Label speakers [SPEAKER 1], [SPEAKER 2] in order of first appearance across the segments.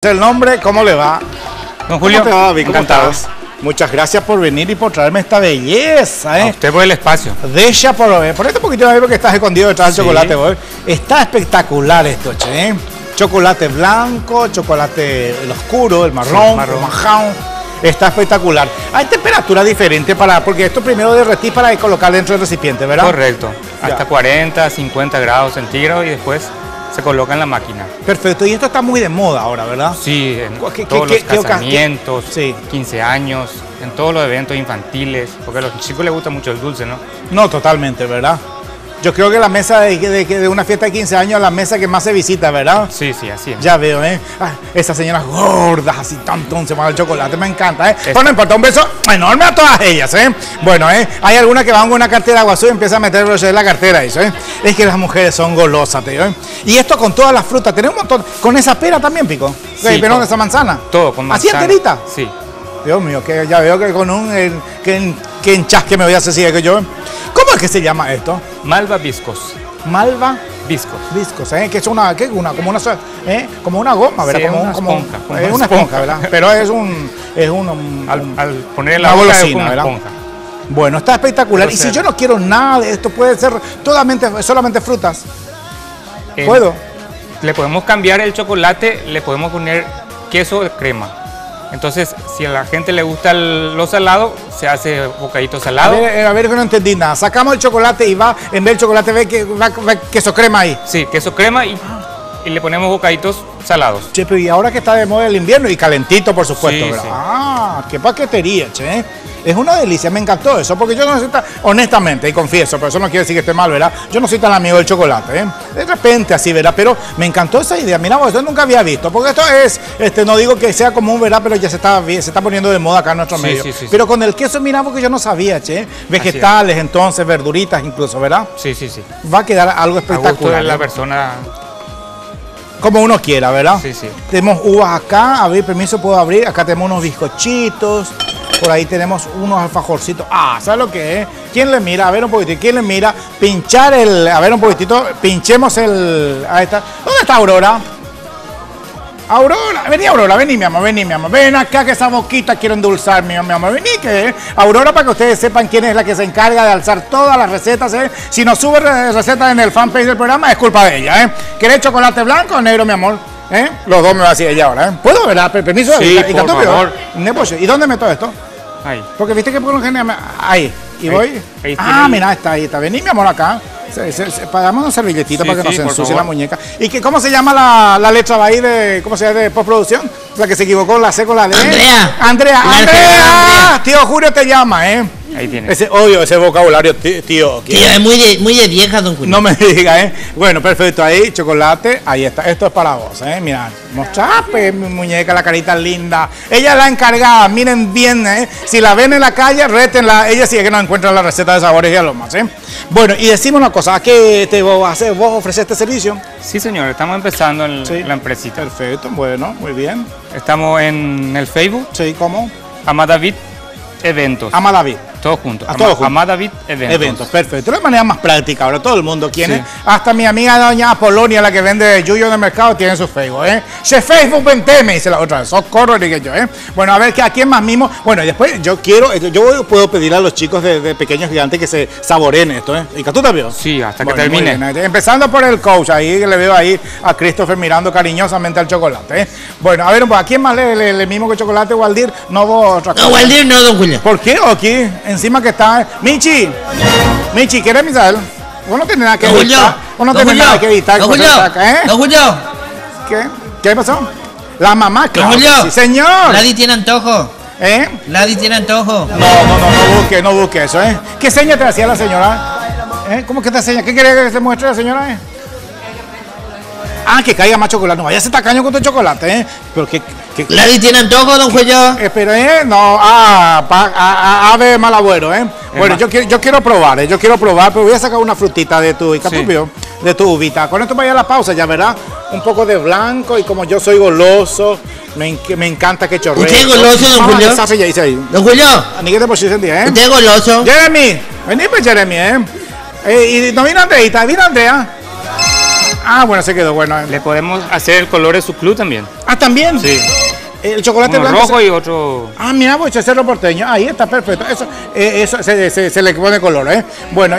[SPEAKER 1] usted el nombre, ¿cómo le va?
[SPEAKER 2] Don Julio,
[SPEAKER 1] ¿Cómo te va, Vic?
[SPEAKER 2] encantado.
[SPEAKER 1] Muchas gracias por venir y por traerme esta belleza, ¿eh?
[SPEAKER 2] A usted por el espacio.
[SPEAKER 1] Deja por este poquito de que estás escondido detrás del chocolate, boy. Está espectacular esto, che, ¿eh? Chocolate blanco, chocolate el oscuro, el marrón,
[SPEAKER 2] Sí,
[SPEAKER 1] el majao. Está espectacular. Hay temperatura diferente porque esto primero derretís para colocar dentro del recipiente, ¿verdad?
[SPEAKER 2] Correcto. Hasta
[SPEAKER 1] Ya.
[SPEAKER 2] 40, 50 grados centígrados y después se coloca en la máquina.
[SPEAKER 1] Perfecto. Y esto está muy de moda ahora, ¿verdad?
[SPEAKER 2] Sí, en
[SPEAKER 1] ¿Qué-
[SPEAKER 2] todos
[SPEAKER 1] qué-
[SPEAKER 2] los
[SPEAKER 1] qué
[SPEAKER 2] casamientos,
[SPEAKER 1] sí.
[SPEAKER 2] 15 años, en todos los eventos infantiles, porque a los chicos les gusta mucho el dulce, ¿no?
[SPEAKER 1] No, totalmente, ¿verdad? Yo creo que la mesa de una fiesta de 15 años es la mesa que más se visita, ¿verdad?
[SPEAKER 2] Sí, sí, así es.
[SPEAKER 1] Ya veo, ¿eh? Ah, esas señoras gordas, así se van al chocolate, me encanta, ¿eh?
[SPEAKER 2] Esta.
[SPEAKER 1] Bueno, no importa, un beso enorme a todas ellas, ¿eh? Bueno, ¿eh? Hay algunas que van con una cartera agua azul y empiezan a meter el brochet en la cartera, eso, ¿eh? Es que las mujeres son golosas, te digo, ¿eh? Y esto con todas las frutas, tenemos un montón. Con esa pera también, Pico.
[SPEAKER 2] Sí,
[SPEAKER 1] Pero
[SPEAKER 2] con-
[SPEAKER 1] esa manzana.
[SPEAKER 2] Todo con
[SPEAKER 1] ¿Así
[SPEAKER 2] manzana.
[SPEAKER 1] enterita?
[SPEAKER 2] Sí.
[SPEAKER 1] Dios mío, que ya veo que con un... que enchasque me voy a hacer sigue que yo. ¿Cómo es que se llama esto?
[SPEAKER 2] Malva viscos.
[SPEAKER 1] Malva
[SPEAKER 2] Viscos.
[SPEAKER 1] viscos, ¿eh? Que es como una goma, ¿verdad?
[SPEAKER 2] Sí,
[SPEAKER 1] como
[SPEAKER 2] una
[SPEAKER 1] como
[SPEAKER 2] esponja, como
[SPEAKER 1] es
[SPEAKER 2] una
[SPEAKER 1] una esponja,
[SPEAKER 2] esponja.
[SPEAKER 1] ¿verdad? Pero es un
[SPEAKER 2] Al poner en
[SPEAKER 1] una
[SPEAKER 2] la boca es
[SPEAKER 1] golosina,
[SPEAKER 2] como una
[SPEAKER 1] ¿verdad?
[SPEAKER 2] esponja.
[SPEAKER 1] Bueno, está espectacular.
[SPEAKER 2] Puede
[SPEAKER 1] Y si
[SPEAKER 2] ser.
[SPEAKER 1] yo no quiero nada de esto, puede ser solamente frutas.
[SPEAKER 2] Eh,
[SPEAKER 1] ¿Puedo?
[SPEAKER 2] Le podemos cambiar el chocolate, le podemos poner queso de crema. Entonces, si a la gente le gusta lo salado, se hace bocadito salado.
[SPEAKER 1] A ver que no entendí nada. Sacamos el chocolate y va, en vez del chocolate ve que va queso crema ahí.
[SPEAKER 2] Sí, queso crema y le ponemos bocaditos salados.
[SPEAKER 1] Che, pero y ahora que está de moda el invierno y calentito, por supuesto,
[SPEAKER 2] Sí,
[SPEAKER 1] ¿verdad?
[SPEAKER 2] sí.
[SPEAKER 1] Ah, qué paquetería, che. Es una delicia, me encantó eso, porque yo no soy tan, honestamente, y confieso, pero eso no quiere decir que esté mal, ¿verdad? Yo no soy tan amigo del chocolate, ¿eh? De repente así, ¿verdad? Pero me encantó esa idea. Mira, vos, esto nunca había visto, porque esto es, no digo que sea común, ¿verdad? Pero ya se está poniendo de moda acá en nuestro
[SPEAKER 2] Sí,
[SPEAKER 1] medio.
[SPEAKER 2] sí, sí,
[SPEAKER 1] Pero con el queso, mira, porque yo no sabía, che. Vegetales, entonces, verduritas incluso, ¿verdad?
[SPEAKER 2] Sí, sí, sí.
[SPEAKER 1] Va a quedar algo
[SPEAKER 2] A gusto
[SPEAKER 1] espectacular.
[SPEAKER 2] de la
[SPEAKER 1] ¿eh?
[SPEAKER 2] persona.
[SPEAKER 1] Como uno quiera, ¿verdad?
[SPEAKER 2] Sí, sí.
[SPEAKER 1] Tenemos uvas acá, a ver, permiso, puedo abrir. Acá tenemos unos bizcochitos. Por ahí tenemos unos alfajorcitos. Ah, ¿sabes lo que es? ¿Quién le mira? A ver un poquitito. ¿Quién le mira? Pinchar a ver un poquitito. Pinchemos ahí está. ¿Dónde está Aurora? Aurora, vení mi amor, ven acá que esa boquita quiero endulzar, mi amor, vení que Aurora, para que ustedes sepan quién es la que se encarga de alzar todas las recetas, si nos sube recetas en el fanpage del programa es culpa de ella, ¿Querés chocolate blanco o negro, mi amor? Los dos me va a decir ella ahora, ¿Puedo, verdad? Permiso.
[SPEAKER 2] Sí,
[SPEAKER 1] ¿Y
[SPEAKER 2] por favor.
[SPEAKER 1] ¿Y dónde meto esto?
[SPEAKER 2] Ahí.
[SPEAKER 1] Porque viste que por un general ahí. ¿Y
[SPEAKER 2] Ahí.
[SPEAKER 1] voy?
[SPEAKER 2] Ahí
[SPEAKER 1] Ah,
[SPEAKER 2] tiene-
[SPEAKER 1] mira, ahí está. Vení, mi amor, acá. Pagamos una servilletita
[SPEAKER 2] Sí,
[SPEAKER 1] para que no
[SPEAKER 2] sí,
[SPEAKER 1] se
[SPEAKER 2] por
[SPEAKER 1] ensucie la
[SPEAKER 2] favor.
[SPEAKER 1] muñeca. ¿Y cómo se llama la letra ahí ¿cómo se llama? De postproducción? La que se equivocó, la C con la D.
[SPEAKER 3] Andrea.
[SPEAKER 1] Andrea.
[SPEAKER 3] La
[SPEAKER 1] Andrea.
[SPEAKER 3] Andrea.
[SPEAKER 1] Tío Julio te llama,
[SPEAKER 2] Ahí tiene.
[SPEAKER 1] Ese vocabulario, tío.
[SPEAKER 3] Tío, es muy de vieja, don Julio.
[SPEAKER 1] No me diga, Bueno, perfecto, ahí, chocolate, ahí está. Esto es para vos, Mira, mostrape, mi muñeca, la carita linda. Ella es la encargada, miren bien, Si la ven en la calle, rétenla. Ella sí es que no encuentra la receta de sabores y aromas, Bueno, y decimos una cosa, ¿a qué vos ofreces este servicio?
[SPEAKER 2] Sí, señor, estamos empezando en
[SPEAKER 1] Sí.
[SPEAKER 2] la empresita.
[SPEAKER 1] Perfecto, bueno, muy bien.
[SPEAKER 2] Estamos en el Facebook,
[SPEAKER 1] Sí, ¿cómo?
[SPEAKER 2] Amadavid Eventos.
[SPEAKER 1] Ama David.
[SPEAKER 2] Todos juntos.
[SPEAKER 1] Todos juntos.
[SPEAKER 2] Amadavid Eventos.
[SPEAKER 1] Eventos, perfecto. De manera más práctica, ahora todo el mundo tiene.
[SPEAKER 2] Sí.
[SPEAKER 1] Hasta mi amiga doña Apolonia, la que vende yuyo en el mercado, tiene su Facebook, Se Facebook vente, me dice la otra vez. Socorro, dije yo, Bueno, a ver, ¿a quién más mismo? Bueno, y después yo puedo pedir a los chicos de Pequeños Gigantes que se saboreen esto, ¿Y que tú también?
[SPEAKER 2] Sí, hasta que
[SPEAKER 1] Bueno, muy
[SPEAKER 2] termine.
[SPEAKER 1] bien, empezando por el coach, ahí que le veo ahí a Christopher mirando cariñosamente al chocolate, Bueno, a ver, ¿a quién más le mimo que chocolate, Waldir? No vos otra cosa.
[SPEAKER 3] No, Waldir no, don Julio.
[SPEAKER 1] ¿Por qué? Aquí, encima que está. Michi, ¿quieres misar? Vos no tenés nada que
[SPEAKER 3] Don Julio.
[SPEAKER 1] editar. Vos no
[SPEAKER 3] Don
[SPEAKER 1] tenés
[SPEAKER 3] Julio.
[SPEAKER 1] nada que editar.
[SPEAKER 3] Don
[SPEAKER 1] con
[SPEAKER 3] Julio.
[SPEAKER 1] esa saca,
[SPEAKER 3] Don Julio.
[SPEAKER 1] ¿Qué pasó? La mamá, claro.
[SPEAKER 3] Julio.
[SPEAKER 1] Sí, señor.
[SPEAKER 3] Nadie tiene antojo.
[SPEAKER 1] ¿Eh?
[SPEAKER 3] Nadie tiene antojo.
[SPEAKER 1] No busque eso, ¿Qué seña te hacía la señora? ¿Cómo que te seña? ¿Qué quería que se muestre la señora, Ah, que caiga más chocolate. No vayas a ser tacaño con tu chocolate, Pero que
[SPEAKER 3] Nadie tiene antojo, don Julio.
[SPEAKER 1] Pero, no, ave mal agüero, Bueno,
[SPEAKER 2] más.
[SPEAKER 1] yo quiero probar, pero voy a sacar una frutita de tu hicatupio, de tu uvita. Con esto vaya a la pausa, ya verás. Un poco de blanco y como yo soy goloso, me encanta que chorree.
[SPEAKER 3] ¿Usted es goloso, don Julio?
[SPEAKER 1] Ya hice ahí.
[SPEAKER 3] Don Julio.
[SPEAKER 1] Ni que te posición día,
[SPEAKER 3] ¿Usted es goloso?
[SPEAKER 1] Jeremy, vení pues Jeremy, y no vino Andreita, vino Andrea. Ah, bueno, se quedó, bueno.
[SPEAKER 2] Le podemos hacer el color de su club también.
[SPEAKER 1] Ah, también.
[SPEAKER 2] Sí.
[SPEAKER 1] El chocolate
[SPEAKER 2] Uno
[SPEAKER 1] blanco.
[SPEAKER 2] rojo y otro...
[SPEAKER 1] Ah, mira, pues cerro porteño. Ahí está, perfecto. Eso se le pone color, ¿eh? Bueno,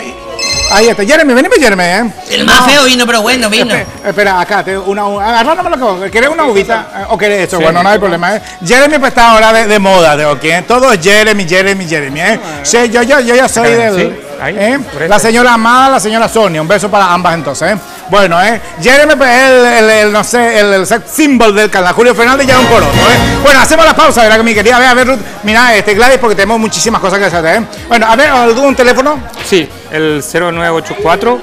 [SPEAKER 1] ahí está. Jeremy, vení, Jeremy,
[SPEAKER 3] El más feo vino, pero bueno, vino.
[SPEAKER 1] Espera, acá, agarrándome lo que ¿querés una uvita? ¿O querés eso?
[SPEAKER 2] Sí,
[SPEAKER 1] Bueno, no hay problema, ¿eh? Jeremy pues está ahora de moda, ¿ok? Todo es Jeremy, ¿eh? Sí, yo ya soy del...
[SPEAKER 2] Sí, ahí, por eso.
[SPEAKER 1] La señora Amada, la señora Sonia. Un beso para ambas entonces, ¿eh? Bueno, Jeremy pues es no sé, el sex symbol del canal. Julio Fernández ya es un coroto, ¿eh? Bueno, hacemos la pausa, ¿verdad? Que mi querida, a ver, Ruth, mira, Gladys, porque tenemos muchísimas cosas que hacer, ¿eh? Bueno, a ver, ¿algún teléfono?
[SPEAKER 2] Sí, el 0984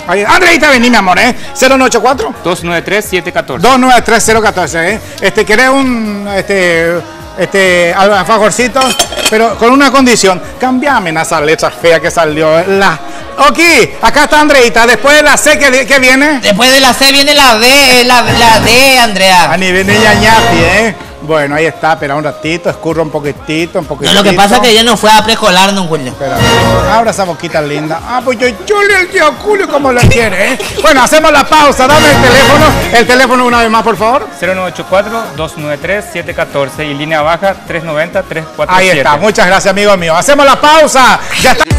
[SPEAKER 1] Ahí, Andreita, vení, mi amor, ¿eh? 0984
[SPEAKER 2] 293 714.
[SPEAKER 1] 293-014, ¿eh? ¿Querés un, alfajorcito? Pero con una condición, cambiame esa letra fea que salió, Ok, acá está Andreita, después de la C, ¿qué viene?
[SPEAKER 3] Después de la C viene la D, la D, Andrea.
[SPEAKER 1] A nivel de ñañapi, ¿eh? Bueno, ahí está, espera un ratito, escurra un poquitito.
[SPEAKER 3] No, lo que pasa es que ella no fue a preescolar, don Julio.
[SPEAKER 1] Espera, abra esa boquita linda. Ah, pues yo le el tío Julio como lo quiere, ¿eh? Bueno, hacemos la pausa, dame el teléfono una vez más, por favor.
[SPEAKER 2] 0984 293 714 y línea baja 390 347.
[SPEAKER 1] Ahí está, muchas gracias, amigo mío. Hacemos la pausa. Ya está.